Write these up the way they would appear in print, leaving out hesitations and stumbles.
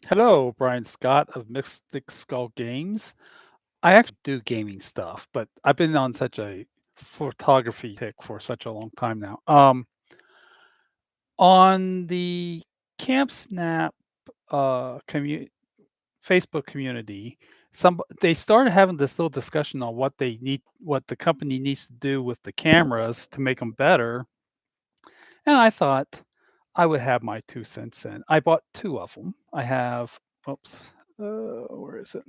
Hello, Brian Scott of Mystic Skull Games. I actually do gaming stuff, but I've been on such a photography kick for such a long time now. On the Camp Snap uh, commu- Facebook community, they started having this little discussion on what the company needs to do with the cameras to make them better. And I thought I would have my 2 cents in. I bought two of them. I have, oops, where is it?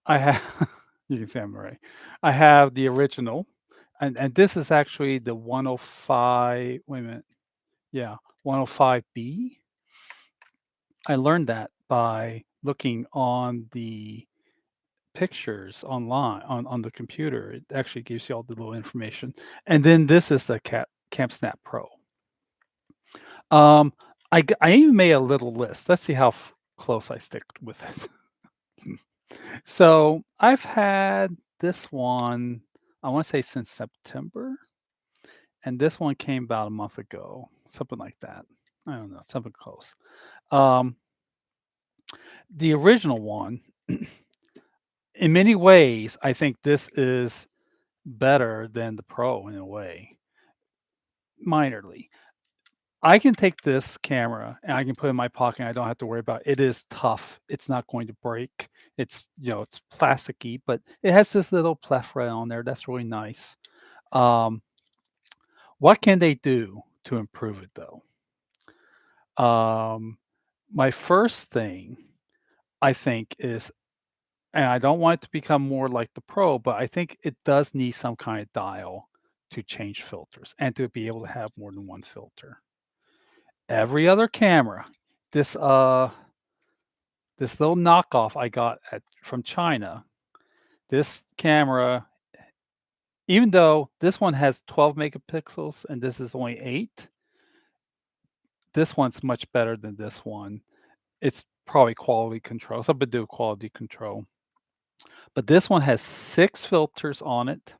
I have you can say I'm right. I have the original, and this is actually the 105 wait a minute. Yeah, 105B. I learned that by looking on the pictures online on the computer. It actually gives you all the little information. And then this is the Camp Snap Pro. Um, I even made a little list. Let's see how close I stick with it. So I've had this one, I want to say since September, and this one came about a month ago, something like that. I don't know, something close. Um, the original one, in many ways, I think this is better than the Pro in a way, minorly. I can take this camera and I can put it in my pocket. And I don't have to worry about it. It is tough. It's not going to break. It's plasticky, but it has this little plethora on there. That's really nice. Um, what can they do to improve it though? Um, my first thing I think is, and I don't want it to become more like the Pro, but I think it does need some kind of dial to change filters and to be able to have more than one filter. Every other camera, this this little knockoff I got at from China, this camera, even though this one has 12 megapixels and this is only 8, this one's much better than this one. It's probably quality control, something to do with quality control. But this one has 6 filters on it,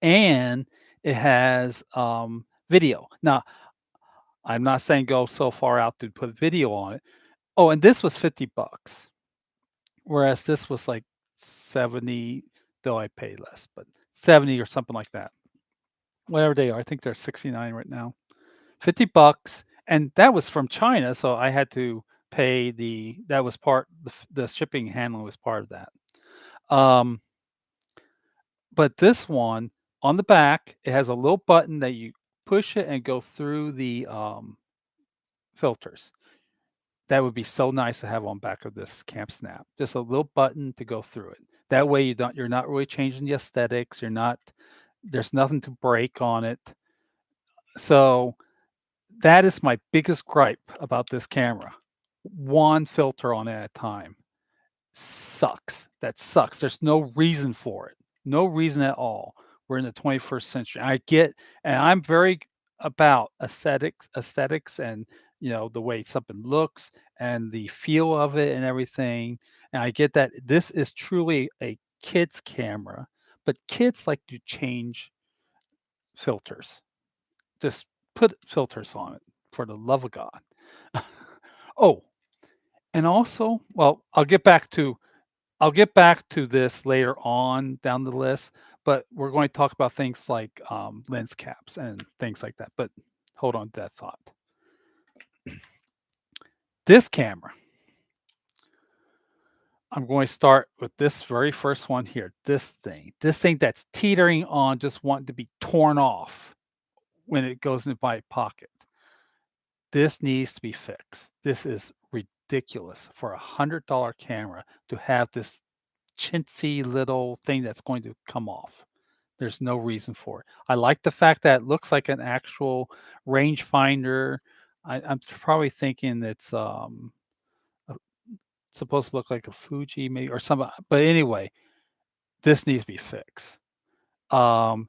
and it has, video. Now, I'm not saying go so far out to put video on it. Oh, and this was 50 bucks, whereas this was like 70, though I paid less, but 70 or something like that. Whatever they are, I think they're 69 right now. 50 bucks, and that was from China, so I had to pay that was the shipping and handling was part of that. Um, but this one, on the back, it has a little button that you push it and go through the, filters. That would be so nice to have on back of this Camp Snap. Just a little button to go through it. That way you're not really changing the aesthetics, there's nothing to break on it. So, that is my biggest gripe about this camera. One filter on it at a time. Sucks. That sucks. There's no reason for it. No reason at all. We're in the 21st century. And I'm very about aesthetics and, the way something looks and the feel of it and everything. And I get that this is truly a kid's camera, but kids like to change filters. Just put filters on it for the love of God. Oh, and also, well, I'll get back to this later on down the list, but we're going to talk about things like lens caps and things like that. But hold on to that thought. This camera, I'm going to start with this very first one here. This thing that's teetering on just wanting to be torn off when it goes into my pocket. This needs to be fixed. This is ridiculous for $100 camera to have this chintzy little thing that's going to come off. There's no reason for it. I like the fact that it looks like an actual rangefinder. I'm probably thinking it's uh, supposed to look like a Fuji maybe or something. But anyway, this needs to be fixed. Um,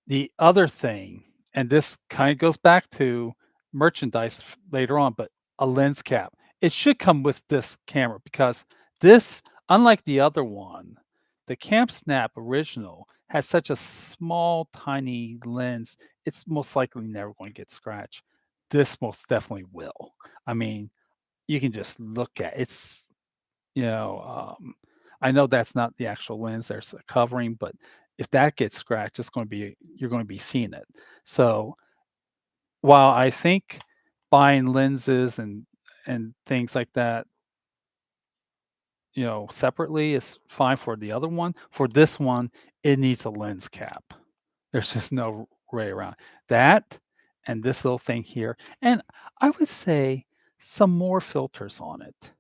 the other thing, and this kind of goes back to merchandise later on, but a lens cap. It should come with this camera because this, unlike the other one, the Camp Snap original has such a small, tiny lens. It's most likely never going to get scratched. This most definitely will. I mean, you can just look at it's, you know, I know that's not the actual lens, there's a covering, but if that gets scratched, it's gonna be you're gonna be seeing it. So, while I think buying lenses and things like that, separately is fine for the other one, for this one, it needs a lens cap. There's just no way around that and this little thing here, and I would say some more filters on it.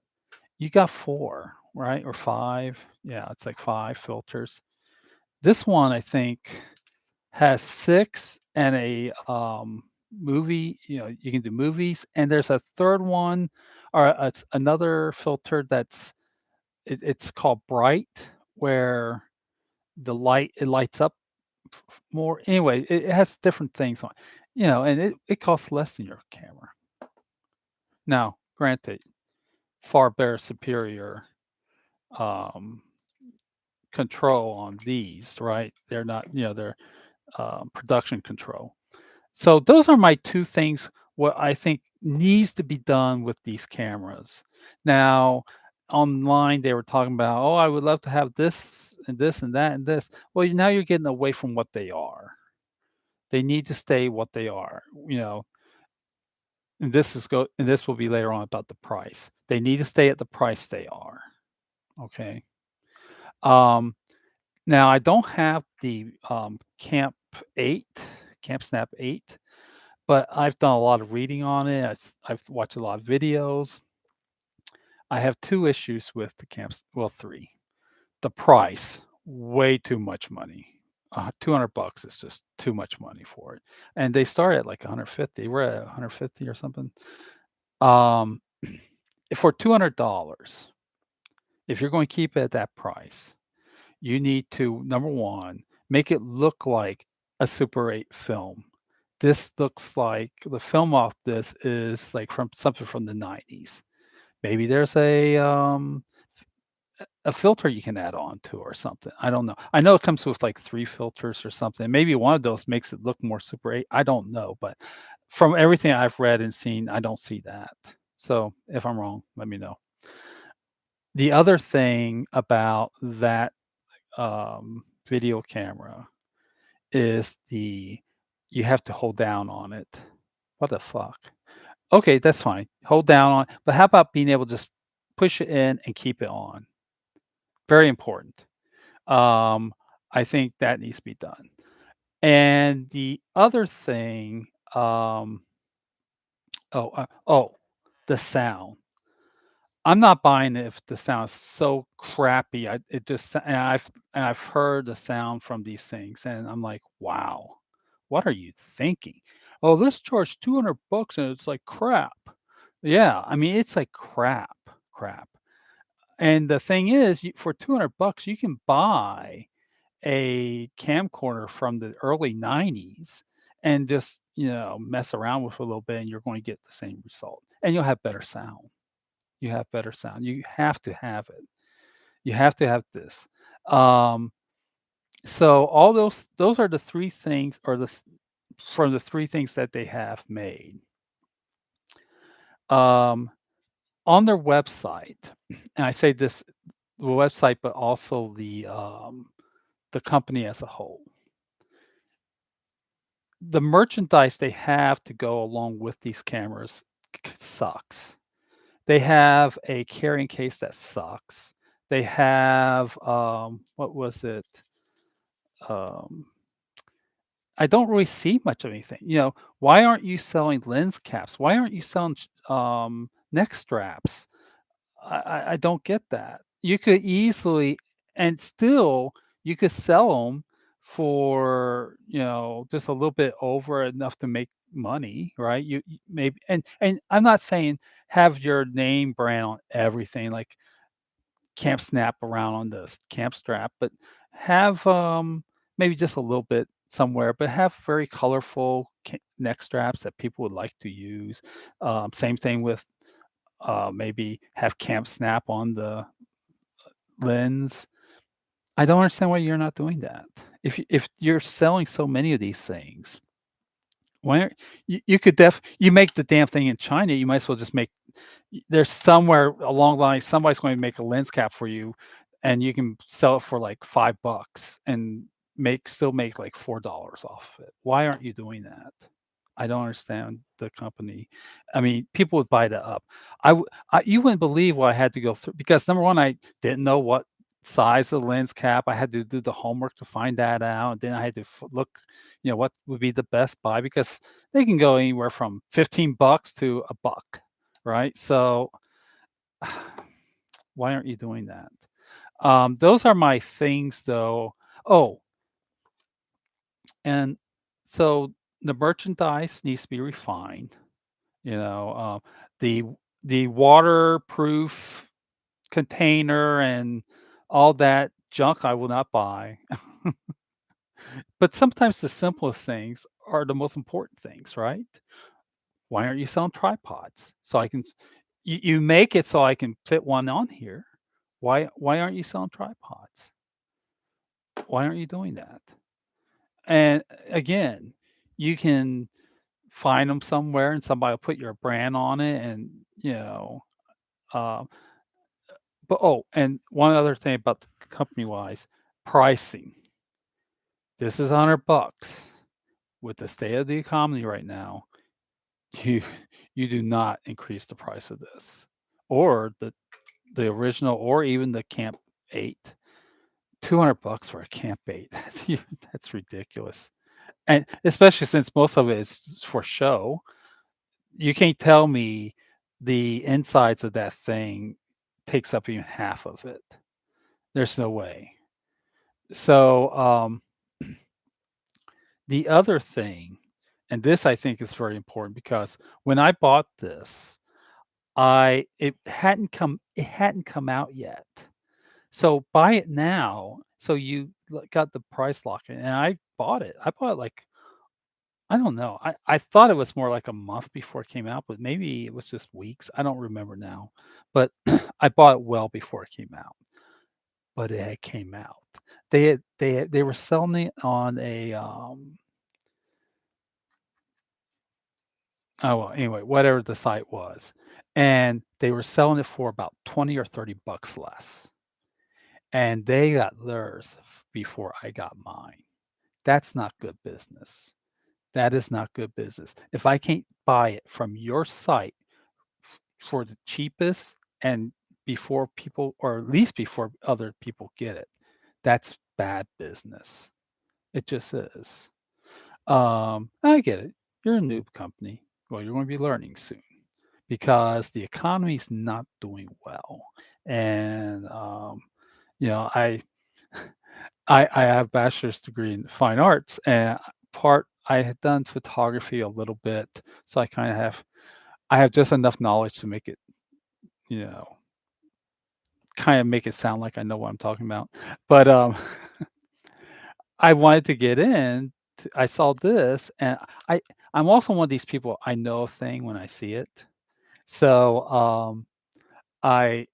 You got 4, right, or 5? Yeah, it's like 5 filters. This one, I think, has 6 and movie you can do movies, and there's a 3rd one, or it's another filter it's called bright, where it lights up more. Anyway, it has different things on, and it costs less than your camera. Now, granted, far better, superior um, control on these, right? They're not, they're production control. So those are my 2 things what I think needs to be done with these cameras. Now, online, they were talking about, "Oh, I would love to have this and this and that and this." Well, now you're getting away from what they are. They need to stay what they are, and this will be later on about the price. They need to stay at the price they are, okay? Um, Now I don't have the, Camp Camp Snap 8, but I've done a lot of reading on it. I've watched a lot of videos. I have 2 issues with the 3. The price, way too much money. $200 is just too much money for it, and they start at, like, 150. We're at 150 or something. Um, for $200, if you're going to keep it at that price, you need to, number 1, make it look like a Super 8 film. This looks like the film off this is, like, from something from the '90s. Maybe there's a filter you can add on to or something. I don't know. I know it comes with, like, 3 filters or something. Maybe one of those makes it look more Super 8. I don't know, but from everything I've read and seen, I don't see that. So, if I'm wrong, let me know. The other thing about that, video camera is you have to hold down on it. What the fuck? Okay, that's fine. Hold down on, but how about being able to just push it in and keep it on? Very important. Um, I think that needs to be done. And the other thing, the sound. I'm not buying it if the sound is so crappy. It just and I've heard the sound from these things, and I'm like, "Wow, what are you thinking? Oh, this charged $200 and it's like crap." Yeah, I mean, it's like crap. And the thing is, for $200, you can buy a camcorder from the early '90s and just, mess around with it a little bit, and you're going to get the same result, and you'll have better sound. You have better sound. You have to have it. You have to have this. Um, so all those are the 3 things, or from the 3 things that they have made. Um, on their website, and I say this, the website, but also the company as a whole. The merchandise they have to go along with these cameras sucks. They have a carrying case that sucks. They have, what was it? Um, I don't really see much of anything. Why aren't you selling lens caps? Why aren't you selling neck straps? I don't get that. You could easily, and still you could sell them for, just a little bit over enough to make money, right? Maybe, and I'm not saying have your name brand on everything, like Camp Snap around on the camp strap, but have, maybe just a little bit somewhere, but have very colorful neck straps that people would like to use. Same thing with, maybe have Camp Snap on the lens. I don't understand why you're not doing that. If you're selling so many of these things, why aren't you could you make the damn thing in China, you might as well just make there's somewhere along the line, somebody's going to make a lens cap for you, and you can sell it for like $5 and still make like $4 off of it. Why aren't you doing that? I don't understand the company. I mean, people would bite it up. You wouldn't believe what I had to go through because number one, I didn't know what size of lens cap. I had to do the homework to find that out. And then I had to look, what would be the best buy because they can go anywhere from $15 to a buck, right? So why aren't you doing that? Those are my things, though. Oh, and so the merchandise needs to be refined. You know, the waterproof container and all that junk I will not buy. But sometimes the simplest things are the most important things, right? Why aren't you selling tripods? So I can you make it so I can fit one on here. Why aren't you selling tripods? Why aren't you doing that? And again, you can find them somewhere and somebody will put your brand on it and, uh, but and one other thing about the company-wise, pricing. This is $100. With the state of the economy right now, you you do not increase the price of this or the original or even the Camp 8. $200 for a Camp 8. That's ridiculous. And especially since most of it is for show, you can't tell me the insides of that thing takes up even half of it. There's no way. So, the other thing, and this I think is very important because when I bought this, it hadn't come out yet. So buy it now. So you got the price lock in, and I bought it. I bought it like I don't know. I thought it was more like a month before it came out, but maybe it was just weeks. I don't remember now. But I bought it well before it came out. But it had came out. They were selling it on a oh well, anyway, whatever the site was, and they were selling it for about 20 or $30 less, and they got theirs before I got mine. That's not good business. That is not good business. If I can't buy it from your site for the cheapest and before people or at least before other people get it, that's bad business. It just is. I get it. You're a noob company. Well, you're going to be learning soon because the economy's not doing well. And you know, I have a bachelor's degree in fine arts, and I had done photography a little bit, so I have just enough knowledge to make it, you know, kind of make it sound like I know what I'm talking about. But I wanted to get in. I saw this, and I I'm also one of these people. I know a thing when I see it. So I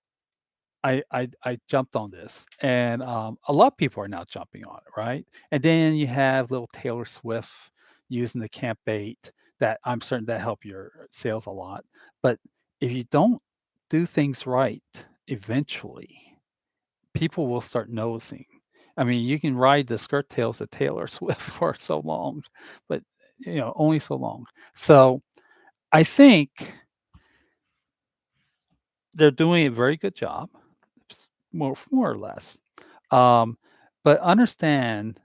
I jumped on this, and a lot of people are now jumping on it, right? And then you have little Taylor Swift using the Camp 8 that I'm certain that help your sales a lot. But if you don't do things right, eventually people will start noticing. I mean, you can ride the skirt tails of Taylor Swift for so long, but only so long. So I think they're doing a very good job, more or less. Um, but understand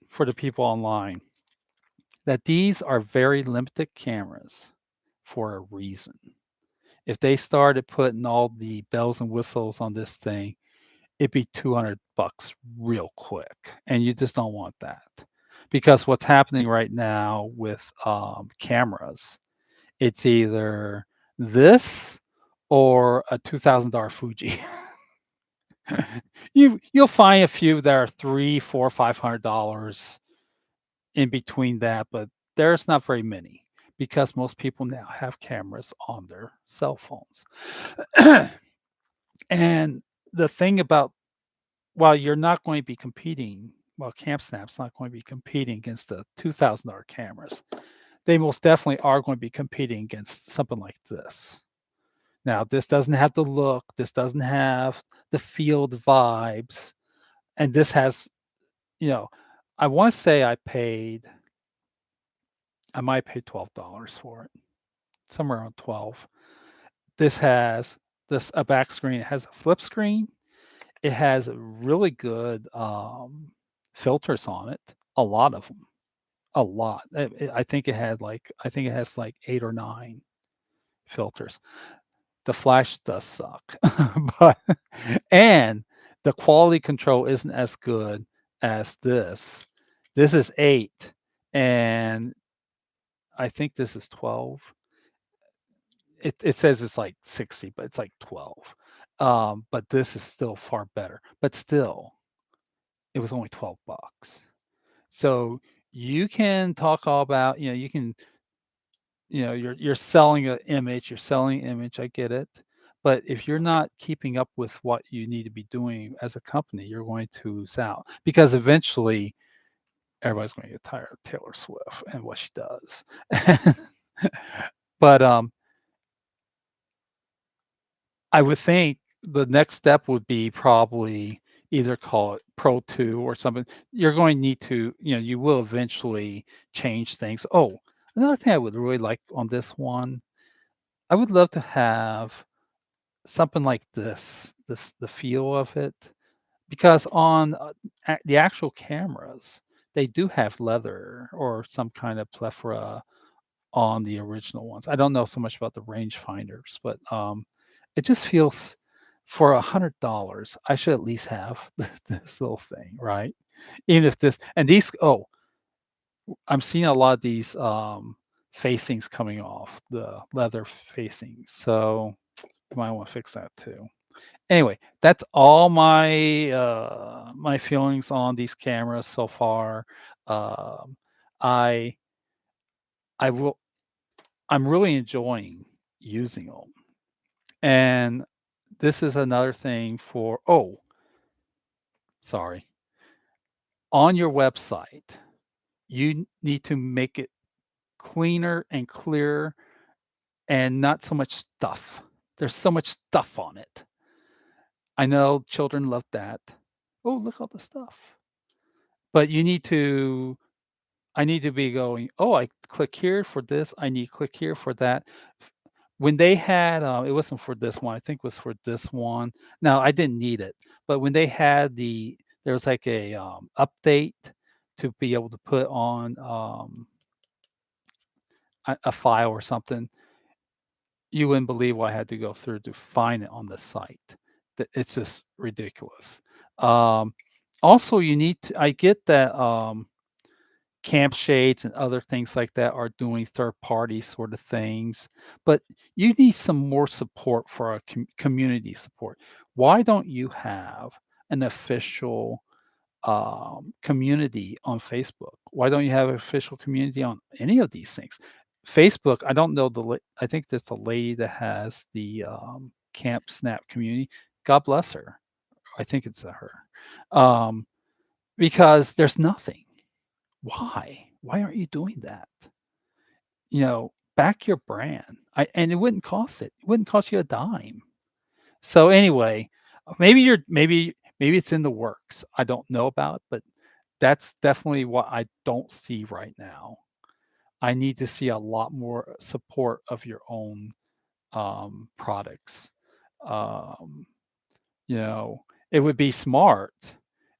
for the people online that these are very limited cameras for a reason. If they started putting all the bells and whistles on this thing, it'd be $200 real quick, and you just don't want that. Because what's happening right now with cameras, it's either this or a $2,000 Fuji. You'll find a few that are 3, 4, $500 in between that, but there's not very many because most people now have cameras on their cell phones. And the thing about while you're not going to be competing, well, CampSnap's not going to be competing against the $2,000 cameras. They most definitely are going to be competing against something like this. Now, this doesn't have the look, this doesn't have the feel, the vibes, and this has, you know, I wanna say I might pay $12 for it, somewhere around 12. This has a back screen, it has a flip screen, it has really good, filters on it, a lot of them, a lot. I think it has, like, 8 or 9 filters. The flash does suck, but and the quality control isn't as good as this. This is 8, and I think this is 12. It says it's like 60, but it's like 12. But this is still far better. But still, it was only 12 bucks. So you can talk all about, you can, you're selling an image, you're selling image, I get it. But if you're not keeping up with what you need to be doing as a company, you're going to lose out because eventually everybody's going to get tired of Taylor Swift and what she does. But I would think the next step would be probably either call it Pro 2 or something. You're going to need to, you will eventually change things. Oh, another thing I would really like on this one, I would love to have something like this the feel of it, because on the actual cameras, they do have leather or some kind of plethora on the original ones. I don't know so much about the rangefinders, but, it just feels for $100, I should at least have this little thing, right? Even if this and these I'm seeing a lot of these, facings coming off, the leather facings, so you might wanna fix that too. Anyway, that's all my feelings on these cameras so far. Um, I I will I'm really enjoying using them. And this is another thing for sorry. On your website, you need to make it cleaner and clearer and not so much stuff. There's so much stuff on it. I know children love that. "Oh, look all the stuff." But I need to be going, "Oh, I click here for this, I need click here for that." When they had, it wasn't for this one, I think it was for this one. Now, I didn't need it, but when they had there was like a, update to be able to put on, a file or something, you wouldn't believe what I had to go through to find it on the site. It's just ridiculous. Um, Also, I get that, camp shades and other things like that are doing third party sort of things, but you need some more support for our community support. Why don't you have an official community on Facebook? Why don't you have an official community on any of these things? Facebook, I don't know I think there's a lady that has the Camp Snap community. God bless her. I think it's her. Um, because there's nothing. Why? Why aren't you doing that? Back your brand. And it wouldn't cost you a dime. So anyway, maybe it's in the works. I don't know about, but that's definitely what I don't see right now. I need to see a lot more support of your own products. Um, you know, it would be smart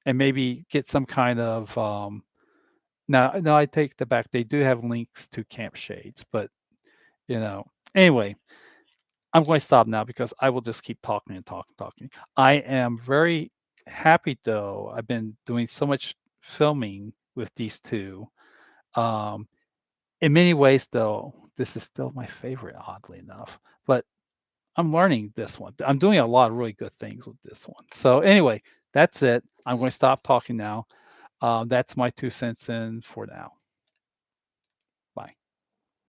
and maybe get some kind of now, no, I take that back. They do have links to camp shades, but you know, anyway, I'm going to stop now because I will just keep talking and talking, talking. I am very happy though. I've been doing so much filming with these two. Um, in many ways, though, this is still my favorite, oddly enough. But I'm learning this one. I'm doing a lot of really good things with this one. So anyway, that's it. I'm going to stop talking now. That's my 2 cents in for now.